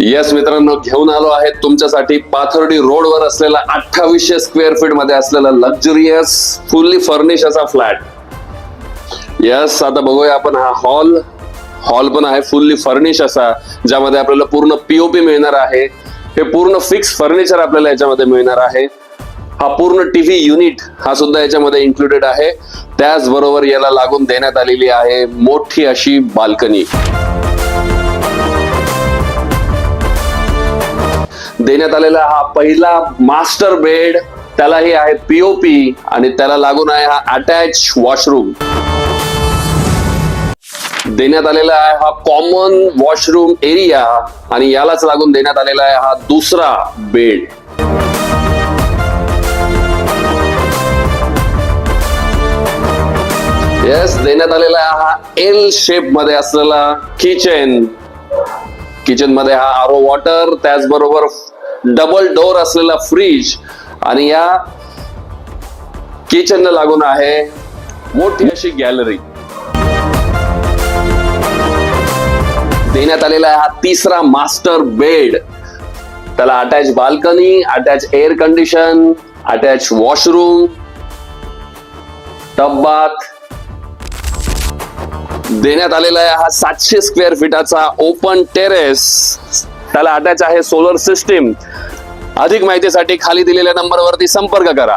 Yes मित्रांनो, घेऊन आलो आहे तुमच्यासाठी पाथर्डी रोडवर असलेला 2800 स्क्वेअर फीट मध्ये असलेला लक्झरियस फुल्ली फर्निश असा फ्लॅट. येस, आता बघूया आपण हा हॉल पण आहे फुल्ली फर्निश असा, ज्यामध्ये आपल्याला पूर्ण पीओपी मिळणार आहे. हे पूर्ण फिक्स फर्निचर आपल्याला याच्यामध्ये मिळणार आहे. हा पूर्ण टीव्ही युनिट हा सुद्धा याच्यामध्ये इन्क्लुडेड आहे. त्याचबरोबर याला लागून देण्यात आलेली आहे मोठी अशी बाल्कनी. देण्यात आलेला हा पहिला मास्टर बेड, त्यालाही आहे पीओपी आणि त्याला लागून आहे हा अटॅच वॉशरूम. देण्यात आलेला आहे हा कॉमन वॉशरूम एरिया आणि यालाच लागून देण्यात आलेला आहे हा दुसरा बेड. येस, देण्यात आलेला आहे हा एल शेप मध्ये असलेला किचन मध्ये हा आरो वॉटर, त्याचबरोबर डबल डोर असलेला फ्रीज आणि या किचनला लागून आहे मोठी अशी गॅलरी. देण्यात आलेला आहे हा तिसरा मास्टर बेड, त्याला attach balcony, attach air condition, attach washroom, tub bath. देण्यात आलेला आहे हा 700 स्क्वेअर फीटाचा ओपन टेरेस, त्याला अटॅच आहे सोलर सिस्टीम. अधिक माहितीसाठी खाली दिलेल्या नंबरवरती संपर्क करा.